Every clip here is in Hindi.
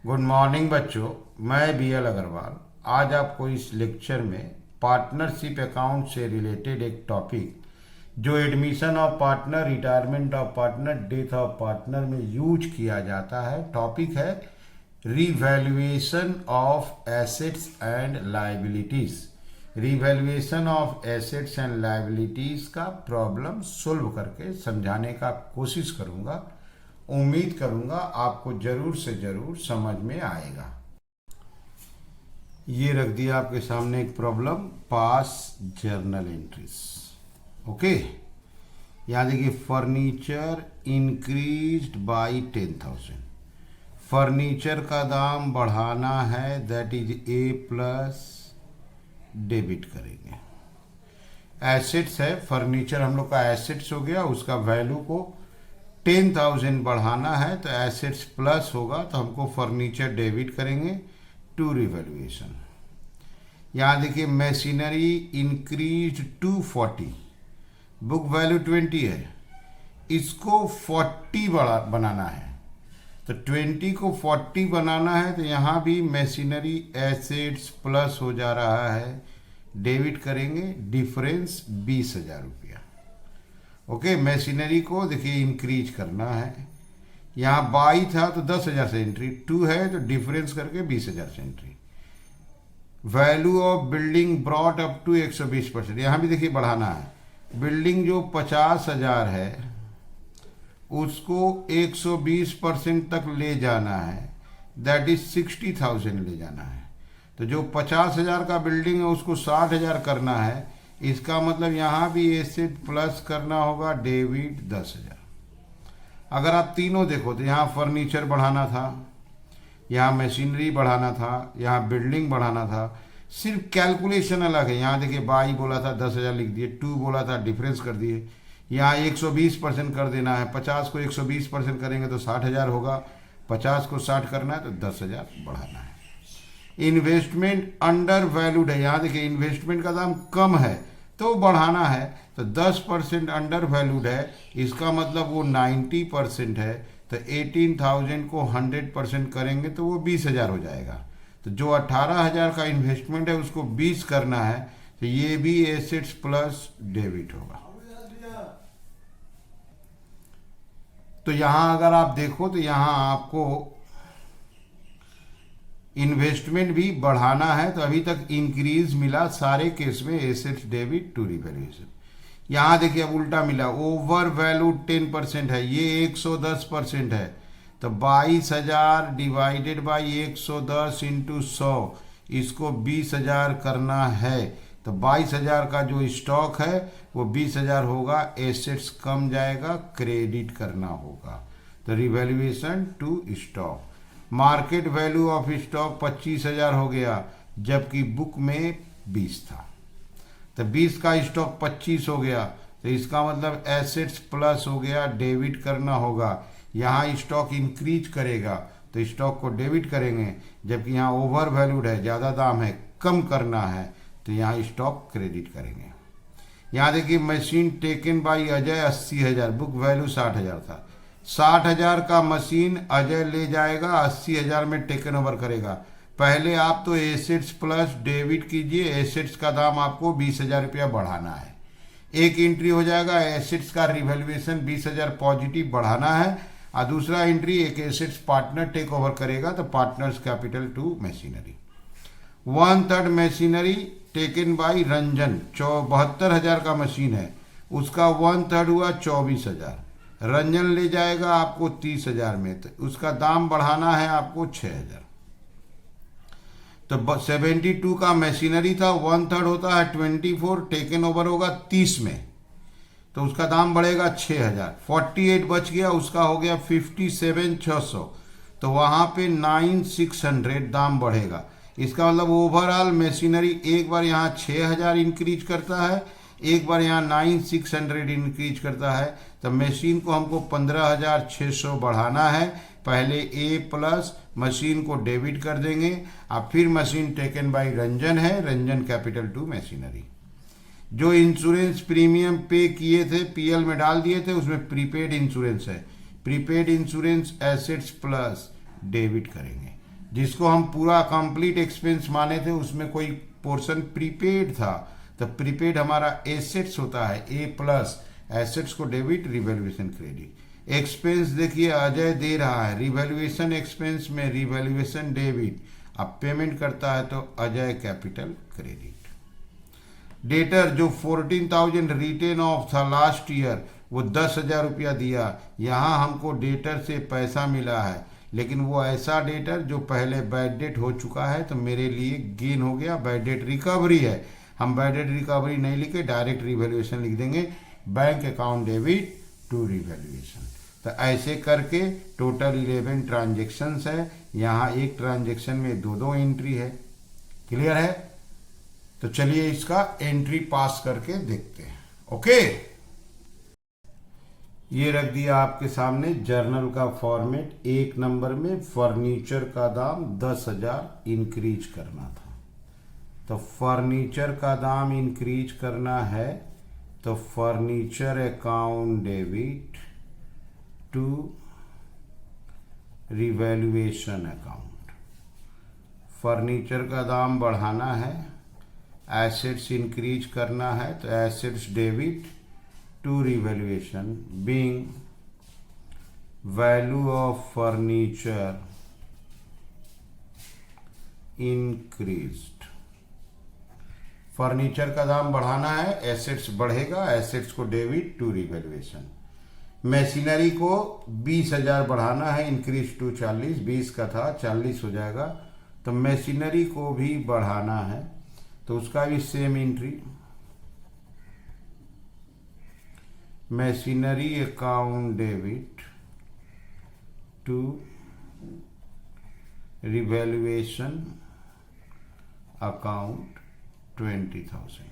गुड मॉर्निंग बच्चों, मैं बी एल अग्रवाल आज आपको इस लेक्चर में पार्टनरशिप अकाउंट से रिलेटेड एक टॉपिक जो admission of partner, retirement of partner, death of partner में यूज किया जाता है। टॉपिक है revaluation of assets and liabilities. Revaluation of assets and liabilities का प्रॉब्लम सोल्व करके समझाने का कोशिश करूंगा। उम्मीद करूंगा आपको जरूर से जरूर समझ में आएगा। ये रख दिया आपके सामने एक प्रॉब्लम, पास जर्नल एंट्रीज। ओके, यहाँ देखिए फर्नीचर इंक्रीज्ड बाय 10,000। फर्नीचर का दाम बढ़ाना है, that is a plus debit करेंगे। एसेट्स है, फर्नीचर हम लोग का एसेट्स हो गया, उसका वैल्यू को 10,000 बढ़ाना है तो एसेट्स प्लस होगा, तो हमको फर्नीचर डेबिट करेंगे टू रिवैल्यूएशन। यहाँ देखिए machinery increase to 40, book value 20 है, इसको 40 बनाना है। तो 20 को 40 बनाना है तो यहाँ भी मशीनरी एसेट्स प्लस हो जा रहा है, डेबिट करेंगे, डिफरेंस 20,000 रुपया। ओके, मशीनरी को देखिए इंक्रीज करना है, यहाँ 22 था तो 10,000 से एंट्री, 2 है तो डिफरेंस करके 20,000 से entry. Value of building brought up to 120%, यहाँ भी देखिए बढ़ाना है। बिल्डिंग जो 50,000 है उसको 120% तक ले जाना है, दैट इज 60,000 ले जाना है। तो जो 50,000 का बिल्डिंग है उसको 60,000 करना है, इसका मतलब यहाँ भी एसेट प्लस करना होगा, डेबिट 10,000। अगर आप तीनों देखो तो यहाँ फर्नीचर बढ़ाना था, यहाँ मशीनरी बढ़ाना था, यहाँ बिल्डिंग बढ़ाना था, सिर्फ कैलकुलेशन अलग है। यहाँ देखिए 22 बोला था 10,000 लिख दिए, 2 बोला था डिफरेंस कर दिए। यहाँ 120% कर देना है, 50 को 120% करेंगे तो 60,000 होगा, 50 को 60 करना है तो 10,000 बढ़ाना है। इन्वेस्टमेंट अंडर वैल्यूड है, यहाँ देखिए इन्वेस्टमेंट का दाम कम है तो बढ़ाना है, तो 10% अंडर वैल्यूड है, इसका मतलब वो 90% है, तो 18,000 को 100% करेंगे तो वो 20,000 हो जाएगा। तो जो 18,000 का इन्वेस्टमेंट है उसको 20 करना है, तो ये भी एसेट्स प्लस डेबिट होगा। तो यहाँ अगर आप देखो तो यहाँ आपको इन्वेस्टमेंट भी बढ़ाना है, तो अभी तक इंक्रीज मिला सारे केस में, एसेट्स डेबिट टू रिवैल्यूएशन। यहाँ देखिए अब उल्टा मिला, ओवर वैल्यू 10% है, ये 110% है, तो 22,000 डिवाइडेड बाई 110 इंटू 100, इसको 20,000 करना है। तो 22,000 का जो स्टॉक है वो 20,000 होगा, एसेट्स कम जाएगा, क्रेडिट करना होगा, तो revaluation to stock. Market value of stock 25,000 हो गया, जबकि बुक में 20 था, तो 20 का स्टॉक 25 हो गया, तो इसका मतलब एसेट्स प्लस हो गया, डेबिट करना होगा। यहाँ स्टॉक इंक्रीज करेगा तो स्टॉक को डेबिट करेंगे, जबकि यहाँ ओवर वैल्यूड है, ज़्यादा दाम है, कम करना है, तो यहाँ स्टॉक क्रेडिट करेंगे। यहाँ देखिए machine taken by Ajay 80,000, book value 60,000 था, 60,000 का मशीन अजय ले जाएगा, 80,000 में टेकन ओवर करेगा। पहले आप तो एसेट्स प्लस डेबिट कीजिए, एसेट्स का दाम आपको 20,000 रुपया बढ़ाना है, एक एंट्री हो जाएगा एसेट्स का रिवैल्यूएशन 20,000 पॉजिटिव बढ़ाना है, और दूसरा एंट्री एक एसेट्स पार्टनर टेक ओवर करेगा, तो partners capital to machinery. 1/3 machinery taken by Ranjan, 72,000 का मशीन है, उसका 1/3 हुआ 24,000, रंजन ले जाएगा आपको 30,000 में, तो उसका दाम बढ़ाना है आपको 6,000। तो 72 का मशीनरी था, 1/3 होता है 24, टेकन ओवर होगा 30 में, तो उसका दाम बढ़ेगा 6,000। 48 बच गया, उसका हो गया 57,600, तो वहाँ पे 9,600 दाम बढ़ेगा। इसका मतलब ओवरऑल मशीनरी एक बार यहाँ 6,000 इंक्रीज करता है, एक बार यहाँ 9,600 इंक्रीज करता है, तो मशीन को हमको 15,600 बढ़ाना है। पहले ए प्लस मशीन को डेबिट कर देंगे, और फिर मशीन टेकन बाई रंजन है, रंजन कैपिटल टू मशीनरी। जो इंश्योरेंस प्रीमियम पे किए थे, पीएल में डाल दिए थे, उसमें प्रीपेड इंश्योरेंस है, prepaid insurance assets plus debit करेंगे। जिसको हम पूरा कंप्लीट एक्सपेंस माने थे उसमें कोई पोर्शन प्रीपेड था, तो प्रीपेड हमारा एसेट्स होता है, ए प्लस एसेट्स को डेबिट, रिवैल्यूएशन क्रेडिट। एक्सपेंस देखिए अजय दे रहा है, रिवैल्यूएशन एक्सपेंस में रिवैल्यूएशन डेबिट, अब पेमेंट करता है तो अजय कैपिटल क्रेडिट। डेटर जो 14,000 रिटेन ऑफ था लास्ट ईयर, वो 10,000 रुपया दिया, यहाँ हमको डेटर से पैसा मिला है, लेकिन वो ऐसा डेटर जो पहले बैड डेट हो चुका है, तो मेरे लिए गेन हो गया, बैड डेट रिकवरी है। हम बैड डेट रिकवरी नहीं लिखे, डायरेक्ट रिवैल्यूएशन लिख देंगे, bank account debit to revaluation. तो ऐसे करके टोटल 11 ट्रांजेक्शन्स है, यहाँ एक ट्रांजेक्शन में दो एंट्री है। क्लियर है? तो चलिए इसका एंट्री पास करके देखते हैं। ओके, ये रख दिया आपके सामने जर्नल का फॉर्मेट। 1 नंबर में फर्नीचर का दाम 10,000 इंक्रीज करना था, तो फर्नीचर का दाम इंक्रीज करना है, तो furniture account debit to revaluation account. Furniture का दाम बढ़ाना है, एसेट्स इंक्रीज करना है, तो assets debit to revaluation being value of furniture increased. Furniture का दाम बढ़ाना है, एसेट्स बढ़ेगा, एसेट्स को डेबिट टू रिवैल्यूएशन। मशीनरी को 20,000 बढ़ाना है, इंक्रीज टू 40, 20 का था 40 हो जाएगा, तो मशीनरी को भी बढ़ाना है, तो उसका भी same entry, machinery account debit to revaluation account 20,000।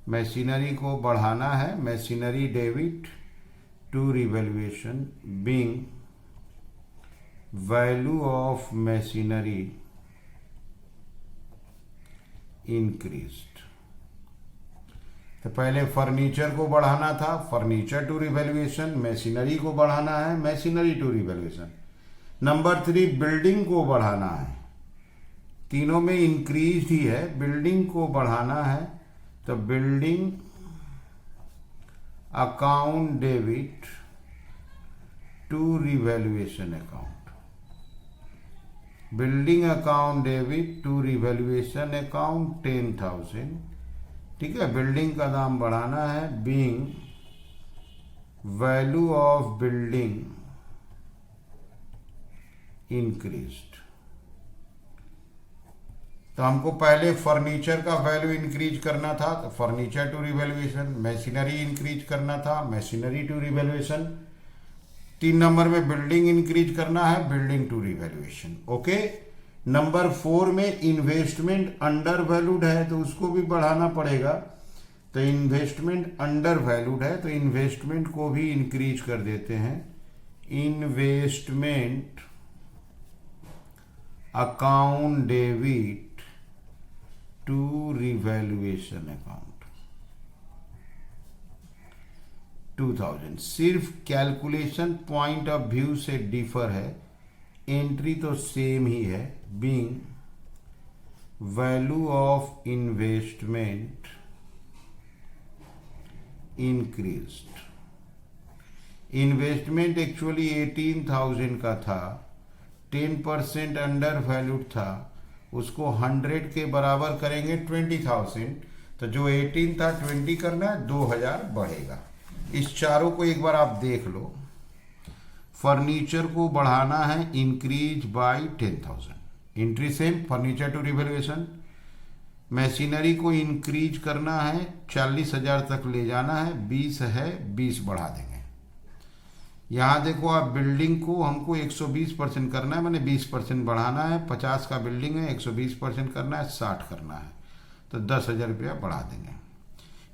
Machinery को बढ़ाना है, machinery debit to revaluation being value of machinery increased. तो पहले फर्नीचर को बढ़ाना था, फर्नीचर टू रिवैल्यूएशन, मशीनरी को बढ़ाना है, machinery to revaluation. Number 3 building को बढ़ाना है, तीनों में इंक्रीज ही है, बिल्डिंग को बढ़ाना है, तो building account debit to revaluation account, building account debit to revaluation account 10,000। ठीक है, बिल्डिंग का दाम बढ़ाना है, being value of building increased. तो हमको पहले फर्नीचर का वैल्यू इंक्रीज करना था, तो furniture to revaluation, machinery increase करना था, मशीनरी टू रिवैल्यूएशन। 3 नंबर में बिल्डिंग इंक्रीज करना है, building to revaluation. Okay, number 4 में इन्वेस्टमेंट अंडर वैल्यूड है, तो उसको भी बढ़ाना पड़ेगा, तो इन्वेस्टमेंट अंडर वैल्यूड है, तो इन्वेस्टमेंट को भी इंक्रीज कर देते हैं, investment account debit to revaluation account 2000। सिर्फ कैलकुलेशन पॉइंट ऑफ व्यू से डिफर है, एंट्री तो सेम ही है, being value of investment increased. Investment actually 18,000 का था, 10% अंडर वैल्यूड था, उसको 100 के बराबर करेंगे 20,000, तो जो 18 था 20 करना है, 2,000 बढ़ेगा। इस चारों को एक बार आप देख लो। फर्नीचर को बढ़ाना है, increase by 10,000, entry same, furniture to revaluation. Machinery को इंक्रीज करना है, 40,000 तक ले जाना है, 20 है, 20 बढ़ा देंगे। यहाँ देखो आप, बिल्डिंग को हमको 120% करना है, मैंने 20% बढ़ाना है, 50 का बिल्डिंग है, 120% करना है, 60 करना है, तो 10,000 रुपया बढ़ा देंगे।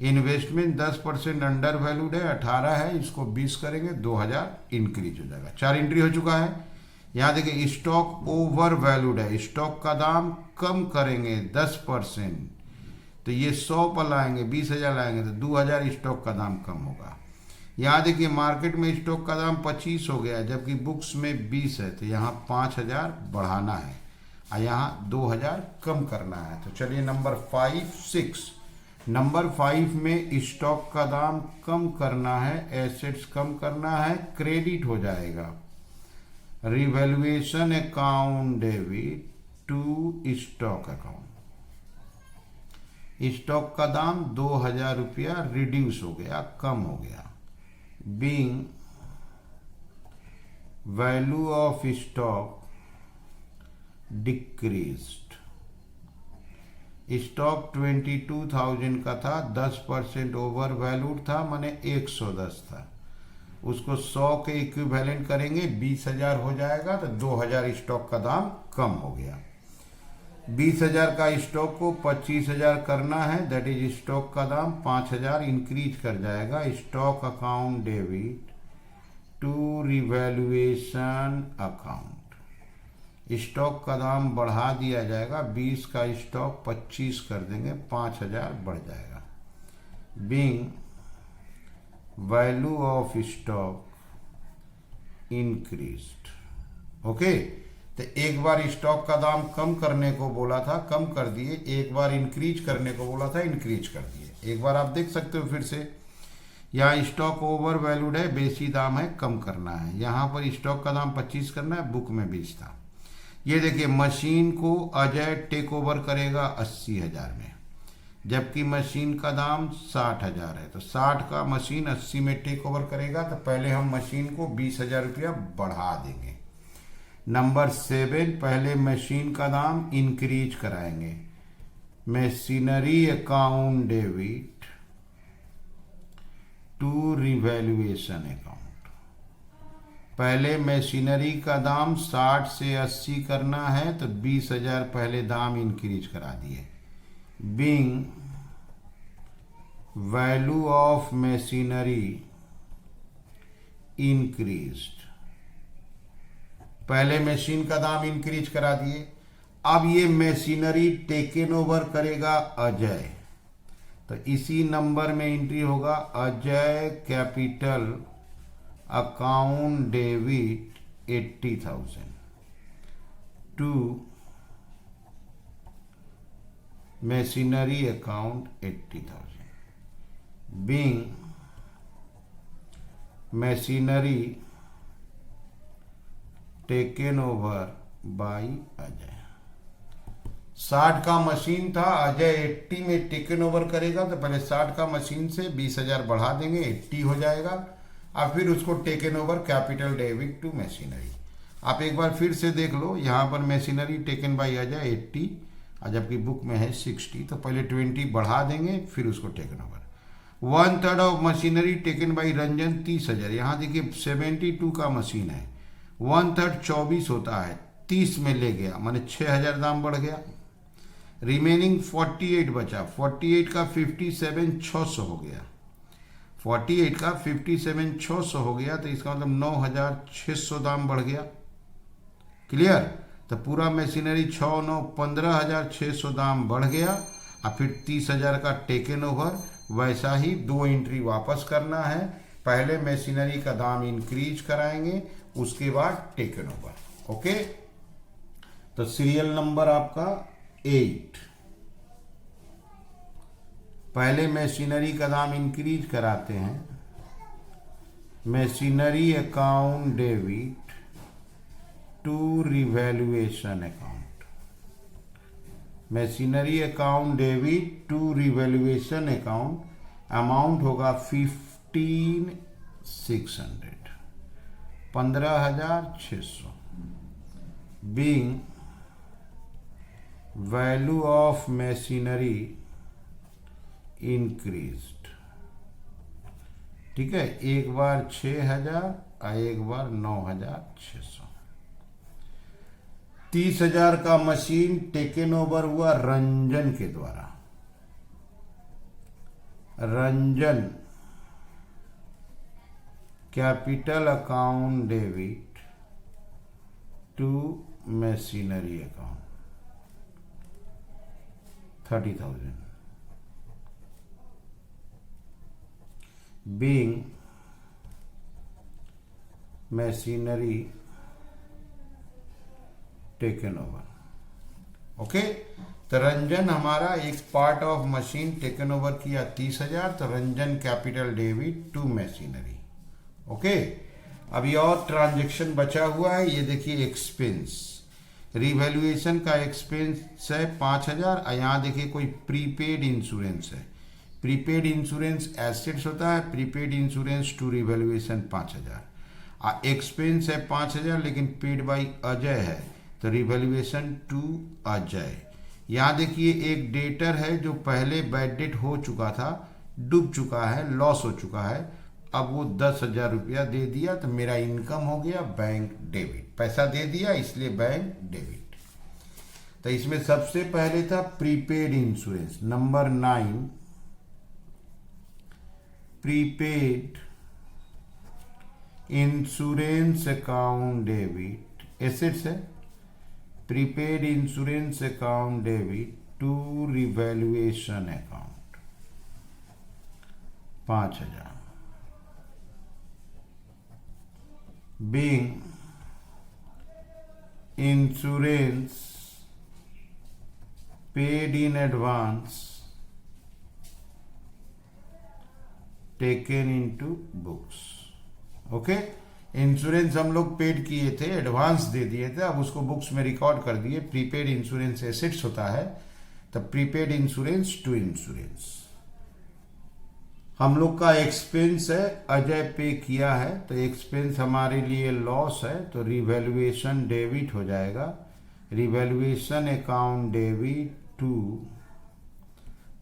इन्वेस्टमेंट 10% अंडर वैल्यूड है, 18 है, इसको 20 करेंगे, 2,000 इंक्रीज हो जाएगा। 4 एंट्री हो चुका है। यहाँ देखिए स्टॉक ओवर वैल्यूड है, स्टॉक का दाम कम करेंगे 10%, तो ये 100 पर लाएंगे, 20,000 लाएंगे, तो 2,000 स्टॉक का दाम कम होगा। यहाँ देखिए मार्केट में स्टॉक का दाम 25 हो गया जबकि बुक्स में 20 है, तो यहाँ 5,000 बढ़ाना है और यहाँ 2,000 कम करना है। तो चलिए नंबर 5 6, नंबर 5 में स्टॉक का दाम कम करना है, एसेट्स कम करना है, क्रेडिट हो जाएगा revaluation account debit to stock account. Stock का दाम 2,000 रुपया रिड्यूस हो गया, कम हो गया। Being value of stock decreased, stock 22,000 का था, 10% ओवर वैल्यूड था, माने 110 था, उसको 100 के इक्विवेलेंट करेंगे 20,000 हो जाएगा, तो 2,000 स्टॉक का दाम कम हो गया। 20,000 का स्टॉक को 25,000 करना है, दैट इज स्टॉक का दाम 5,000 इंक्रीज कर जाएगा। Stock account debit to revaluation account, stock का दाम बढ़ा दिया जाएगा, 20 का स्टॉक 25 कर देंगे, 5,000 बढ़ जाएगा। Being value of stock increased. Okay, तो एक बार स्टॉक का दाम कम करने को बोला था, कम कर दिए, एक बार इंक्रीज करने को बोला था, इंक्रीज कर दिए। एक बार आप देख सकते हो फिर से, यहाँ स्टॉक ओवर वैल्यूड है, बेसी दाम है, कम करना है। यहाँ पर स्टॉक का दाम 25 करना है, बुक में 20 था। ये देखिए मशीन को अजय टेक ओवर करेगा 80,000 में, जबकि मशीन का दाम 60,000 है, तो 60 का मशीन 80 में टेक ओवर करेगा, तो पहले हम मशीन को 20,000 रुपया बढ़ा देंगे। नंबर 7, पहले मशीन का दाम इंक्रीज कराएंगे, machinery account debit to revaluation account. पहले मशीनरी का दाम 60 से 80 करना है, तो 20,000 पहले दाम इंक्रीज करा दिए। Being value of machinery increased, पहले मशीन का दाम इंक्रीज करा दिए। अब ये मशीनरी टेकन ओवर करेगा अजय, तो इसी नंबर में एंट्री होगा Ajay capital account debit 80,000 to machinery account 80,000। Being machinery taken over by Ajay. 60 का मशीन था, अजय 80 में टेकन ओवर करेगा, तो पहले 60 का मशीन से 20,000 बढ़ा देंगे, 80 हो जाएगा, और फिर उसको taken over capital debit to machinery. आप एक बार फिर से देख लो, यहाँ पर मशीनरी टेकन बाय अजय 80, और जबकि बुक में है 60, तो पहले 20 बढ़ा देंगे, फिर उसको taken over. 1/3 of machinery taken by Ranjan 30,000, यहाँ देखिए 72 का मशीन है, 1/3 24 होता है, 30 में ले गया, माने 6,000 दाम बढ़ गया। रिमेनिंग 48 बचा, 48 का 57,600 हो गया, 48 का 57,600 हो गया, तो इसका मतलब 9,600 दाम बढ़ गया। क्लियर? तो पूरा मशीनरी 6 9 15,600 दाम बढ़ गया, और फिर 30,000 का टेकन ओवर। वैसा ही 2 एंट्री वापस करना है, पहले मशीनरी का दाम इंक्रीज कराएंगे, उसके बाद टेकन ओवर। ओके, तो सीरियल नंबर आपका 8, पहले मशीनरी का दाम इंक्रीज कराते हैं, machinery account debit to revaluation account, machinery account debit to revaluation account, amount होगा 15,600, 15,600। Being value of machinery increased, ठीक है, एक बार 6,000 और एक बार 9,600। 30,000 का मशीन टेकन ओवर हुआ रंजन के द्वारा, Ranjan capital account debit to machinery account 30,000। Being machinery taken over. Okay, तो रंजन हमारा एक part of machine taken over किया 30,000, तो Ranjan capital debit to machinery. Okay, अभी और ट्रांजेक्शन बचा हुआ है, ये देखिए एक्सपेंस, रिवैल्यूएशन का एक्सपेंस है 5,000। यहाँ देखिए कोई प्रीपेड इंश्योरेंस है, प्रीपेड इंश्योरेंस एसेट्स होता है, prepaid insurance to revaluation 5,000। Expense है 5,000 लेकिन पेड बाई अजय है, तो रिवैल्यूएशन टू अजय। यहाँ देखिए एक डेटर है जो पहले बैड डेट हो चुका था, डूब चुका है, लॉस हो चुका है, अब वो 10,000 रुपया दे दिया, तो मेरा इनकम हो गया बैंक डेबिट, पैसा दे दिया इसलिए बैंक डेबिट। तो इसमें सबसे पहले था prepaid insurance, number 9 prepaid insurance account debit, assets है, prepaid insurance account debit to revaluation account 5,000। being insurance paid in advance taken into books। Okay, insurance हम लोग पेड किए थे, एडवांस दे दिए थे, अब उसको बुक्स में रिकॉर्ड कर दिए। प्रीपेड इंश्योरेंस एसेट्स होता है, तो प्रीपेड इंश्योरेंस टू इंश्योरेंस। हम लोग का एक्सपेंस है, अजय पे किया है, तो एक्सपेंस हमारे लिए लॉस है, तो रिवैल्यूएशन डेबिट हो जाएगा, revaluation account debit to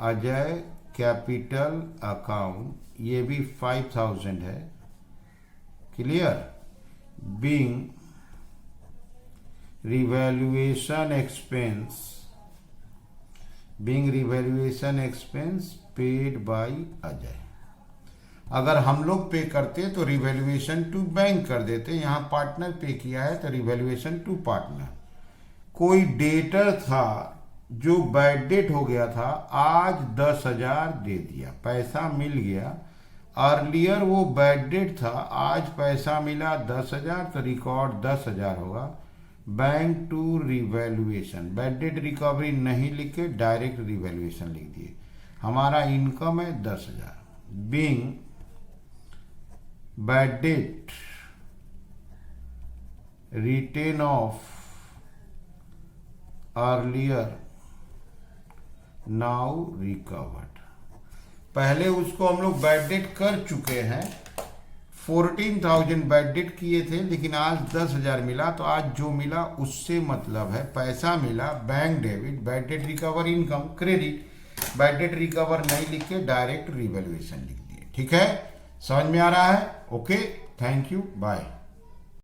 Ajay capital account, ये भी 5,000 है। Clear, being revaluation expense, being revaluation expense paid by Ajay. अगर हम लोग पे करते तो रिवैल्यूएशन टू बैंक कर देते, यहाँ पार्टनर पे किया है तो रिवैल्यूएशन टू पार्टनर। कोई डेटर था जो बैड डेट हो गया था, आज 10,000 दे दिया, पैसा मिल गया। अर्लियर वो बैड डेट था, आज पैसा मिला 10,000, तो रिकॉर्ड 10,000 होगा। Bank to revaluation, bad debt recovery नहीं लिख के डायरेक्ट रिवैल्यूएशन लिख दिए। हमारा इनकम है 10,000, being bad debt written off earlier now recovered. पहले उसको हम लोग बैड डेट कर चुके हैं, 14,000 बैड डेट किए थे, लेकिन आज 10,000 मिला, तो आज जो मिला उससे मतलब है, पैसा मिला, bank debit, bad debt recover income credit, bad debt recover नहीं लिख के डायरेक्ट रिवैल्यूएशन लिख दिए। ठीक है, समझ में आ रहा है? Okay, thank you, bye.